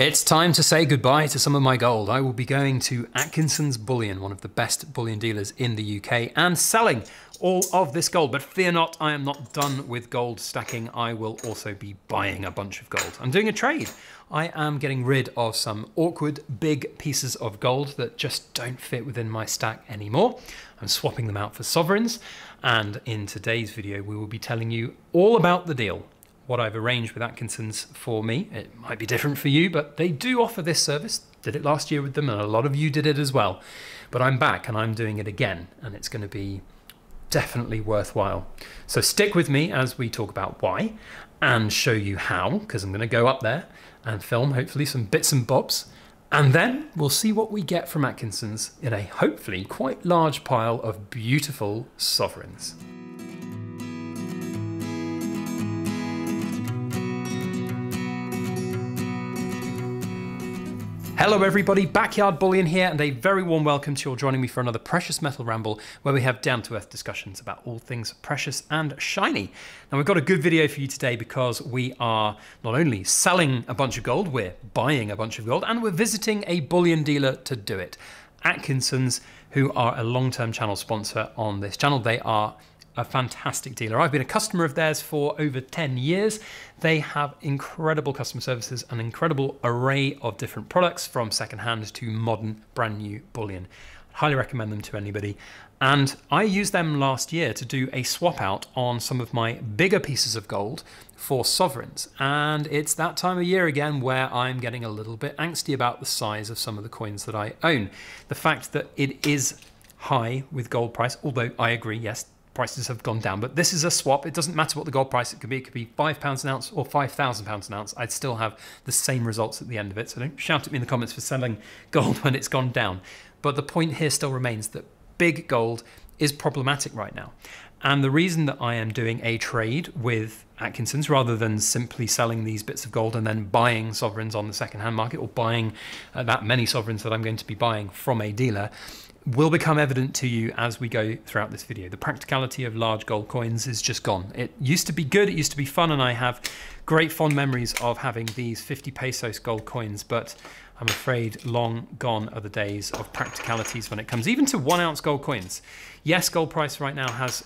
It's time to say goodbye to some of my gold. I will be going to Atkinsons Bullion, one of the best bullion dealers in the UK, and selling all of this gold. But fear not, I am not done with gold stacking. I will also be buying a bunch of gold. I'm doing a trade. I am getting rid of some awkward big pieces of gold that just don't fit within my stack anymore. I'm swapping them out for sovereigns. And in today's video, we will be telling you all about the deal. What I've arranged with Atkinsons for me. It might be different for you, but they do offer this service. Did it last year with them, and a lot of you did it as well. But I'm back and I'm doing it again, and it's going to be definitely worthwhile. So stick with me as we talk about why and show you how, because I'm going to go up there and film hopefully some bits and bobs. And then we'll see what we get from Atkinsons in a hopefully quite large pile of beautiful sovereigns. Hello everybody, Backyard Bullion here, and a very warm welcome to you all joining me for another Precious Metal Ramble, where we have down-to-earth discussions about all things precious and shiny. Now we've got a good video for you today because we are not only selling a bunch of gold, we're buying a bunch of gold, and we're visiting a bullion dealer to do it. Atkinsons, who are a long-term channel sponsor on this channel. They are a fantastic dealer. I've been a customer of theirs for over 10 years. They have incredible customer services, an incredible array of different products from secondhand to modern, brand new bullion. I'd highly recommend them to anybody. And I used them last year to do a swap out on some of my bigger pieces of gold for sovereigns. And it's that time of year again where I'm getting a little bit angsty about the size of some of the coins that I own. The fact that it is high with gold price, although I agree, yes, prices have gone down, but this is a swap. It doesn't matter what the gold price it could be. It could be £5 an ounce or £5,000 an ounce. I'd still have the same results at the end of it. So don't shout at me in the comments for selling gold when it's gone down. But the point here still remains that big gold is problematic right now. And the reason that I am doing a trade with Atkinsons rather than simply selling these bits of gold and then buying sovereigns on the second-hand market, or buying that many sovereigns that I'm going to be buying from a dealer, will become evident to you as we go throughout this video. The practicality of large gold coins is just gone. It used to be good, it used to be fun, and I have great fond memories of having these 50 pesos gold coins, but I'm afraid long gone are the days of practicalities when it comes even to 1 ounce gold coins. Yes, gold price right now has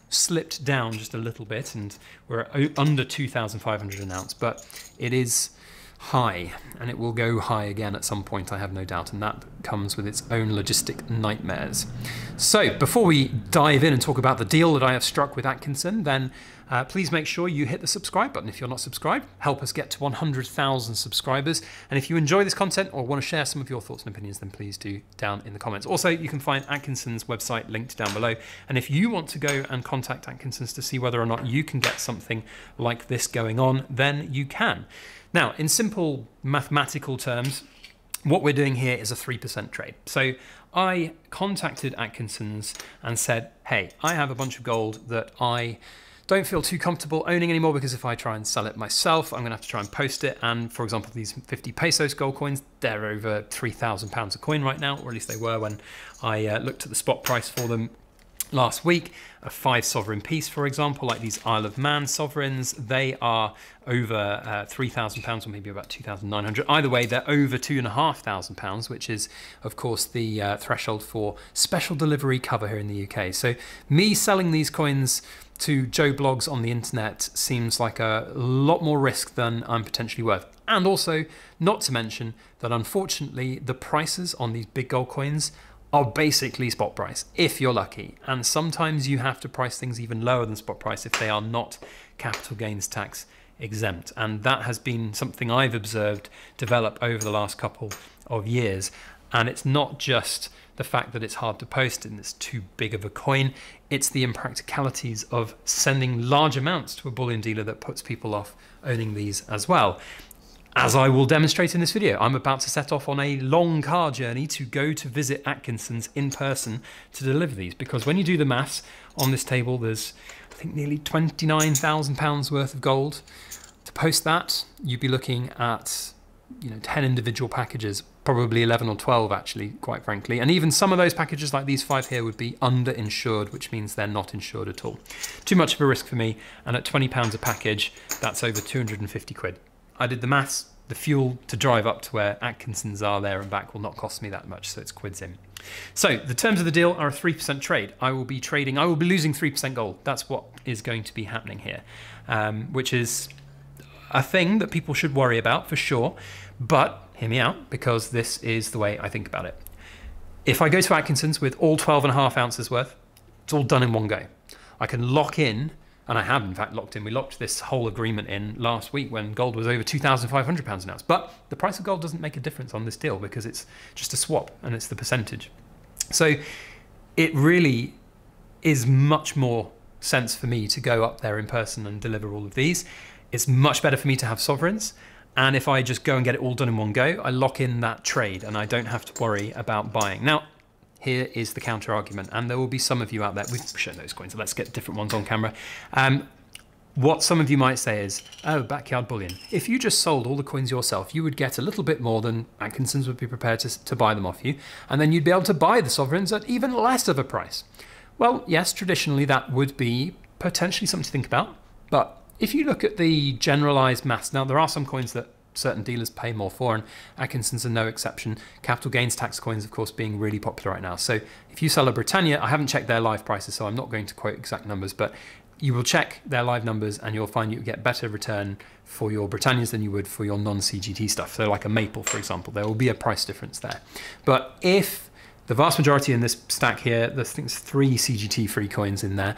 slipped down just a little bit and we're under 2,500 an ounce, but it is high, and it will go high again at some point, I have no doubt, and that comes with its own logistic nightmares. So before we dive in and talk about the deal that I have struck with Atkinson, then please make sure you hit the subscribe button if you're not subscribed. Help us get to 100,000 subscribers. And if you enjoy this content or want to share some of your thoughts and opinions, then please do down in the comments. Also, you can find Atkinson's website linked down below. And if you want to go and contact Atkinson's to see whether or not you can get something like this going on, then you can. Now, in simple mathematical terms, what we're doing here is a 3% trade. So I contacted Atkinsons and said, hey, I have a bunch of gold that I don't feel too comfortable owning anymore, because if I try and sell it myself, I'm gonna have to try and post it. And for example, these 50 pesos gold coins, they're over £3,000 a coin right now, or at least they were when I looked at the spot price for them last week. A 5 sovereign piece, for example, like these Isle of Man sovereigns, they are over £3,000 or maybe about 2,900. Either way, they're over £2,500, which is, of course, the threshold for special delivery cover here in the UK. So me selling these coins to Joe Blogs on the internet seems like a lot more risk than I'm potentially worth. And also, not to mention that unfortunately, the prices on these big gold coins are basically spot price, if you're lucky. And sometimes you have to price things even lower than spot price if they are not capital gains tax exempt. And that has been something I've observed develop over the last couple of years. And it's not just the fact that it's hard to post and it's too big of a coin, it's the impracticalities of sending large amounts to a bullion dealer that puts people off owning these as well. As I will demonstrate in this video, I'm about to set off on a long car journey to go to visit Atkinsons in person to deliver these, because when you do the maths on this table, there's I think nearly £29,000 worth of gold. To post that, you'd be looking at 10 individual packages, probably 11 or 12 actually, quite frankly. And even some of those packages like these 5 here would be underinsured, which means they're not insured at all. Too much of a risk for me, and at £20 a package, that's over 250 quid. I did the maths, the fuel to drive up to where Atkinsons are there and back will not cost me that much, so it's quids in. So the terms of the deal are a 3% trade. I will be losing 3% gold. That's what is going to be happening here, which is a thing that people should worry about for sure. But hear me out, because this is the way I think about it. If I go to Atkinsons with all 12.5 ounces worth, it's all done in one go. I can lock in, and I have in fact locked in. We locked this whole agreement in last week when gold was over £2,500 an ounce. But the price of gold doesn't make a difference on this deal because it's just a swap and it's the percentage. So it really is much more sense for me to go up there in person and deliver all of these. It's much better for me to have sovereigns. And if I just go and get it all done in one go, I lock in that trade and I don't have to worry about buying. Now, here is the counter argument, and there will be some of you out there, we've shown those coins, so let's get different ones on camera. What some of you might say is, oh, Backyard Bullion, if you just sold all the coins yourself, you would get a little bit more than Atkinsons would be prepared to buy them off you, and then you'd be able to buy the sovereigns at even less of a price. Well, yes, traditionally that would be potentially something to think about, but if you look at the generalized maths, now there are some coins that certain dealers pay more for, and Atkinsons are no exception. Capital gains tax coins, of course, being really popular right now. So if you sell a Britannia, I haven't checked their live prices, so I'm not going to quote exact numbers, but you will check their live numbers and you'll find you get better return for your Britannias than you would for your non-CGT stuff. So like a Maple, for example, there will be a price difference there. But if the vast majority in this stack here, I think there's 3 CGT free coins in there,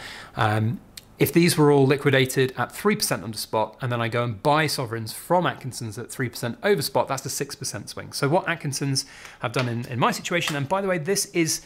if these were all liquidated at 3% under spot, and then I go and buy sovereigns from Atkinsons at 3% over spot, that's a 6% swing. So what Atkinsons have done in my situation, and by the way, this is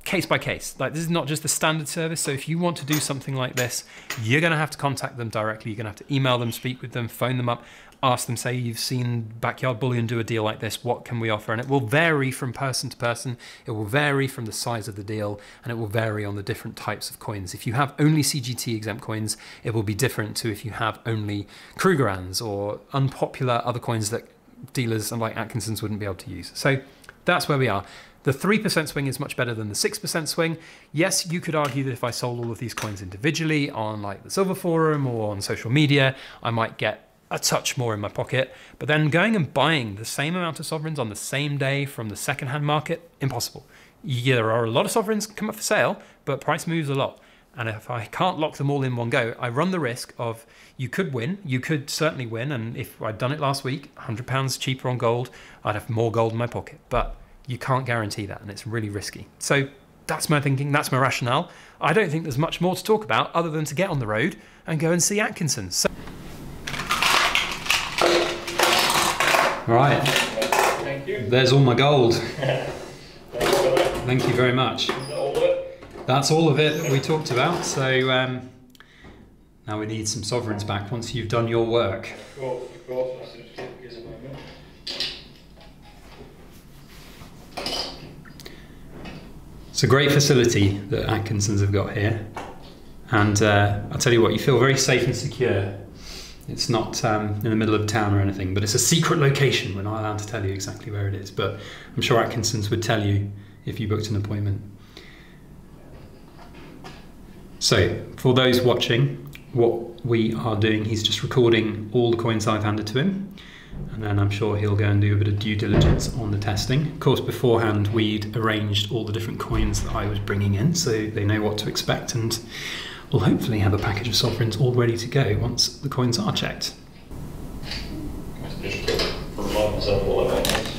case by case. Like, this is not just the standard service. So if you want to do something like this, you're going to have to contact them directly. You're going to have to email them, speak with them, phone them up, ask them, say you've seen Backyard Bullion do a deal like this, what can we offer? And it will vary from person to person. It will vary from the size of the deal, and it will vary on the different types of coins. If you have only CGT exempt coins, it will be different to if you have only Krugerrands or unpopular other coins that dealers like Atkinsons wouldn't be able to use. So that's where we are. The 3% swing is much better than the 6% swing. Yes, you could argue that if I sold all of these coins individually on like the Silver Forum or on social media, I might get a touch more in my pocket. But then going and buying the same amount of sovereigns on the same day from the secondhand market, impossible. Yeah, there are a lot of sovereigns come up for sale, but price moves a lot. And if I can't lock them all in one go, I run the risk of, you could win, you could certainly win. And if I'd done it last week, £100 cheaper on gold, I'd have more gold in my pocket. But you can't guarantee that, and it's really risky. So that's my thinking, that's my rationale. I don't think there's much more to talk about other than to get on the road and go and see Atkinsons. So all right, thank you. There's all my gold. Thank you very much. That's all of it that we talked about. So now we need some sovereigns back once you've done your work. Of course. It's a great facility that Atkinsons have got here, and I'll tell you what, you feel very safe and secure. It's not in the middle of town or anything, but it's a secret location. We're not allowed to tell you exactly where it is, but I'm sure Atkinsons would tell you if you booked an appointment. So for those watching, what we are doing, he's just recording all the coins I've handed to him, and then I'm sure he'll go and do a bit of due diligence on the testing. Of course, beforehand we'd arranged all the different coins that I was bringing in, so they know what to expect, and we'll hopefully have a package of sovereigns all ready to go once the coins are checked. Just remind myself what I meant.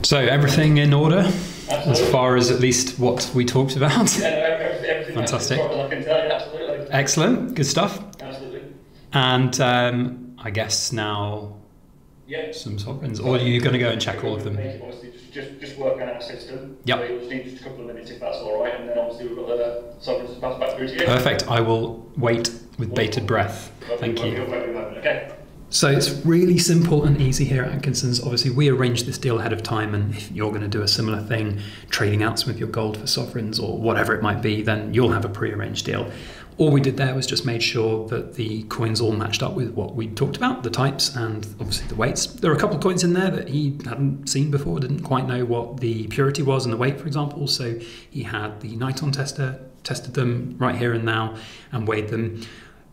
So everything in order, Absolutely. As far as at least what we talked about? Yeah, everything Fantastic. I can tell you, absolutely. Excellent, good stuff. Absolutely. And I guess now some sovereigns, or are you going to go and check all of them? Obviously, just work on our system. Yep. So you'll just need just a couple of minutes if that's all right, and then obviously we've got the sovereigns to pass back through to you. Perfect, I will wait with bated breath. Thank you. Okay. So it's really simple and easy here at Atkinson's. Obviously, we arranged this deal ahead of time, and if you're going to do a similar thing, trading out some of your gold for sovereigns or whatever it might be, then you'll have a pre-arranged deal. All we did there was just made sure that the coins all matched up with what we talked about, the types and obviously the weights. There were a couple of coins in there that he hadn't seen before, didn't quite know what the purity was and the weight, for example. So he had the Niton tester, tested them right here and now and weighed them.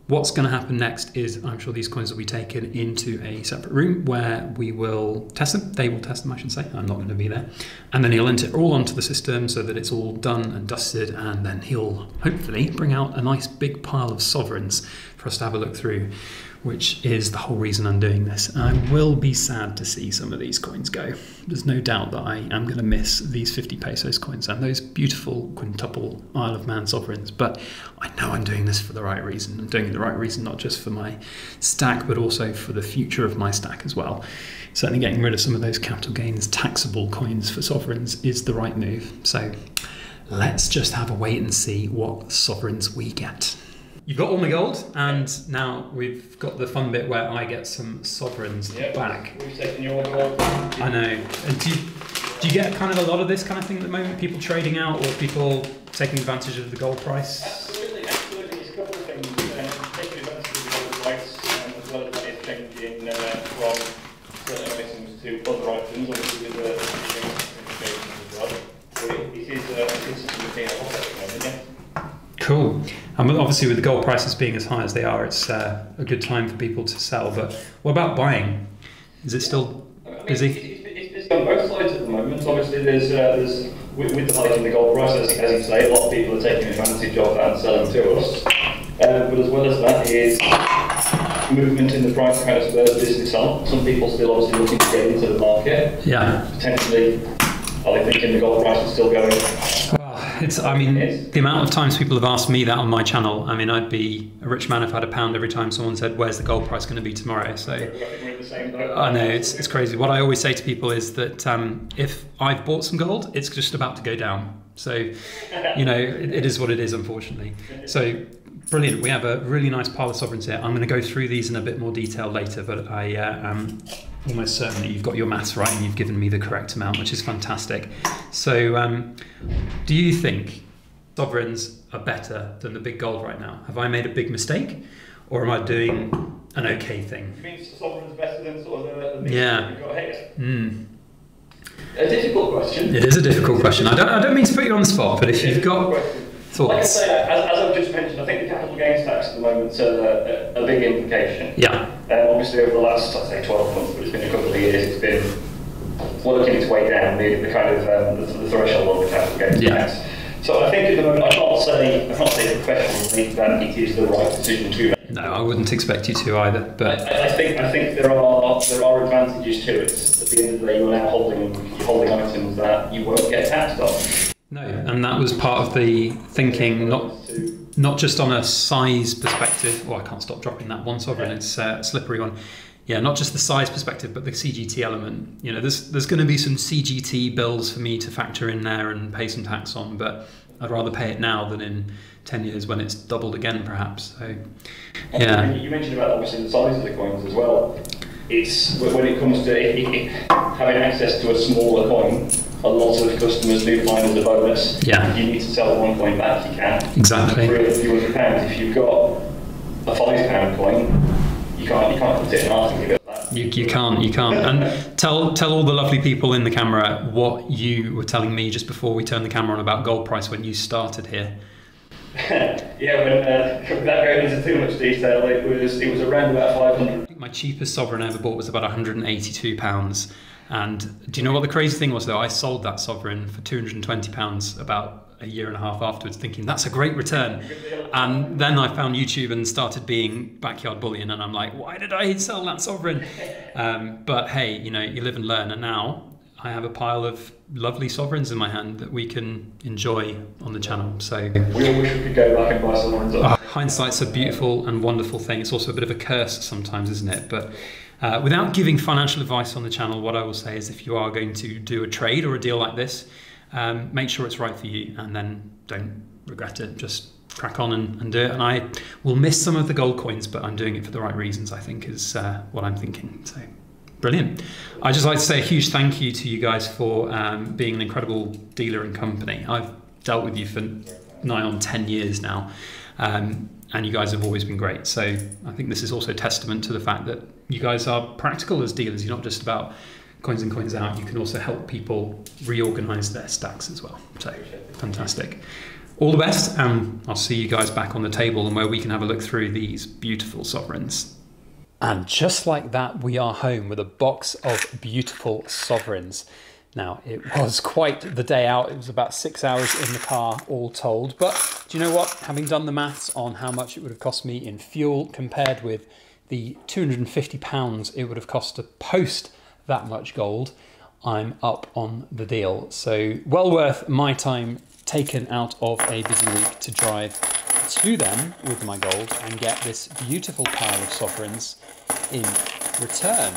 What's going to happen next is I'm sure these coins will be taken into a separate room where we will test them. They will test them, I should say. I'm not going to be there. And then he'll enter it all onto the system so that it's all done and dusted. And then he'll hopefully bring out a nice big pile of sovereigns for us to have a look through, which is the whole reason I'm doing this. I will be sad to see some of these coins go. There's no doubt that I am going to miss these 50 pesos coins and those beautiful quintuple Isle of Man sovereigns, but I know I'm doing this for the right reason. I'm doing it the right reason, not just for my stack, but also for the future of my stack as well. Certainly getting rid of some of those capital gains taxable coins for sovereigns is the right move. So let's just have a wait and see what sovereigns we get. You've got all my gold, and now we've got the fun bit where I get some sovereigns back. We've taken your gold. I know. And do you get kind of a lot of this kind of thing at the moment? People trading out or people taking advantage of the gold price? Absolutely, absolutely. It's a couple of things. Taking advantage of the gold price, as well as that is changing from certain items to other items, obviously with the as well. So it is something we're seeing a lot at the moment, yeah. Cool. And obviously with the gold prices being as high as they are, it's a good time for people to sell. But what about buying? Is it still busy? It's on both sides at the moment. Obviously there's with the hike in the gold price, as you say, a lot of people are taking advantage of that and selling to us. But as well as that is movement in the price kind of spurs business on. Some people still obviously looking to get into the market. Yeah. Potentially, are they thinking the gold price is still going? I mean, the amount of times people have asked me that on my channel, I mean, I'd be a rich man if I had a pound every time someone said, where's the gold price going to be tomorrow? So I know, it's crazy. What I always say to people is that if I've bought some gold, it's just about to go down. So, you know, it is what it is, unfortunately. So, brilliant. We have a really nice pile of sovereigns here. I'm going to go through these in a bit more detail later, but I am almost certain that you've got your maths right and you've given me the correct amount, which is fantastic. So do you think sovereigns are better than the big gold right now? Have I made a big mistake, or am I doing an okay thing? You mean sovereigns better than sort of the yeah. You've got here? A difficult question. It is a difficult question. I don't mean to put you on the spot, but if you've got thoughts. Like I say, as I've just mentioned, I think the capital gains tax at the moment is a big implication. Yeah. Obviously over the last, I'd say 12 months, but it's been a couple of years, it's been working its way down, the kind of the threshold of the capital gains tax. So I think at the moment, I can't say professionally that it is the right decision to make. No, I wouldn't expect you to either. But I think there are advantages to it. At the end of the day, you're now holding items that you won't get taxed on. No, and that was part of the thinking, not just on a size perspective. Oh, I can't stop dropping that one sovereign. It's a slippery one. Yeah, not just the size perspective, but the CGT element. You know, there's going to be some CGT bills for me to factor in there and pay some tax on, but I'd rather pay it now than in 10 years when it's doubled again, perhaps. So, yeah. And you mentioned about obviously the size of the coins as well. It's when it comes to having access to a smaller coin. A lot of customers do find as a bonus. Yeah. You need to sell one coin back. You can. Exactly. For a few £100. If you've got a £5 coin, you can't put it in half and give it back. You can't. And tell all the lovely people in the camera what you were telling me just before we turned the camera on about gold price when you started here. Yeah, without going into too much detail, it was around about 500. My cheapest sovereign I ever bought was about £182. And do you know what the crazy thing was though? I sold that sovereign for £220 about a year and a half afterwards, thinking that's a great return. And then I found YouTube and started being backyard bullion, and I'm like, why did I sell that sovereign? But hey, you know, you live and learn, and now I have a pile of lovely sovereigns in my hand that we can enjoy on the channel. So we all wish we could go back and buy sovereigns. Hindsight's a beautiful and wonderful thing. It's also a bit of a curse sometimes, isn't it? But without giving financial advice on the channel, what I will say is if you are going to do a trade or a deal like this, make sure it's right for you and then don't regret it. Just crack on and do it. And I will miss some of the gold coins, but I'm doing it for the right reasons, I think, is what I'm thinking. So brilliant. I'd just like to say a huge thank you to you guys for being an incredible dealer and company. I've dealt with you for nigh on 10 years now, and you guys have always been great. So I think this is also testament to the fact that you guys are practical as dealers. You're not just about coins in, coins out. You can also help people reorganize their stacks as well. So fantastic. All the best, and I'll see you guys back on the table and where we can have a look through these beautiful sovereigns. And just like that, we are home with a box of beautiful sovereigns. Now, it was quite the day out. It was about 6 hours in the car, all told. But do you know what? Having done the maths on how much it would have cost me in fuel compared with the £250 it would have cost to post that much gold, I'm up on the deal. So well worth my time taken out of a busy week to drive to them with my gold and get this beautiful pile of sovereigns in return.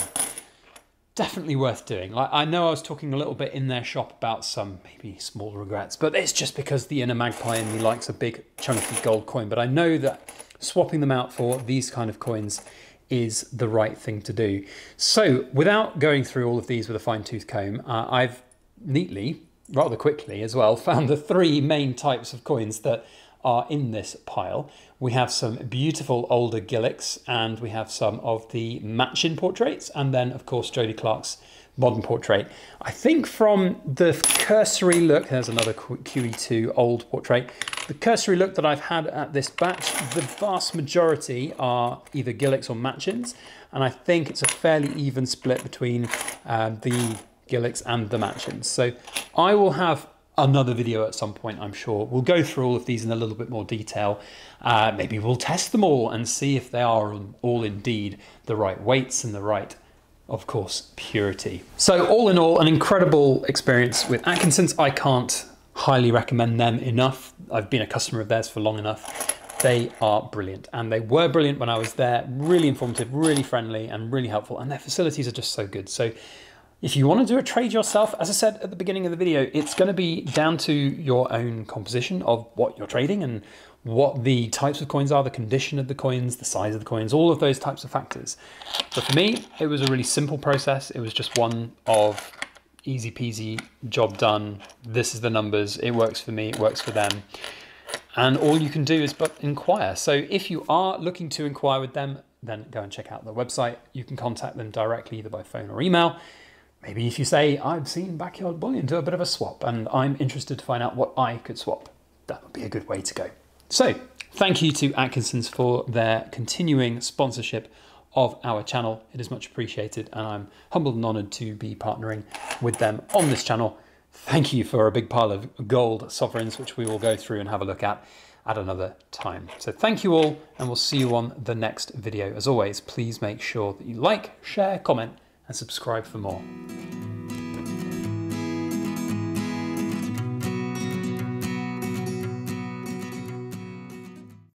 Definitely worth doing. I know I was talking a little bit in their shop about some maybe small regrets, but it's just because the inner magpie in me likes a big chunky gold coin. But I know that swapping them out for these kind of coins is the right thing to do. So without going through all of these with a fine-tooth comb, I've neatly, rather quickly as well, found the three main types of coins that are in this pile. We have some beautiful older Gilliks, and we have some of the Machin portraits, and then of course Jody Clark's modern portrait. I think from the cursory look, there's another QE2 old portrait. The cursory look that I've had at this batch, the vast majority are either Gilliks or Machins, and I think it's a fairly even split between the Gilliks and the Machins. So I will have another video at some point, I'm sure. We'll go through all of these in a little bit more detail. Maybe we'll test them all and see if they are all indeed the right weights and the right, of course, purity. So all in all, an incredible experience with Atkinsons. I can't highly recommend them enough. I've been a customer of theirs for long enough. They are brilliant, and they were brilliant when I was there. Really informative, really friendly, and really helpful, and their facilities are just so good. So if you want to do a trade yourself, as I said at the beginning of the video, it's going to be down to your own composition of what you're trading and what the types of coins are, the condition of the coins, the size of the coins, all of those types of factors. But for me, it was a really simple process. It was just one of easy peasy, job done. This is the numbers. It works for me. It works for them. And all you can do is but inquire. So if you are looking to inquire with them, then go and check out their website. You can contact them directly either by phone or email. Maybe if you say, I've seen Backyard Bullion do a bit of a swap and I'm interested to find out what I could swap, that would be a good way to go. So thank you to Atkinsons for their continuing sponsorship of our channel. It is much appreciated, and I'm humbled and honored to be partnering with them on this channel. Thank you for a big pile of gold sovereigns, which we will go through and have a look at another time. So thank you all, and we'll see you on the next video. As always, please make sure that you like, share, comment, and subscribe for more.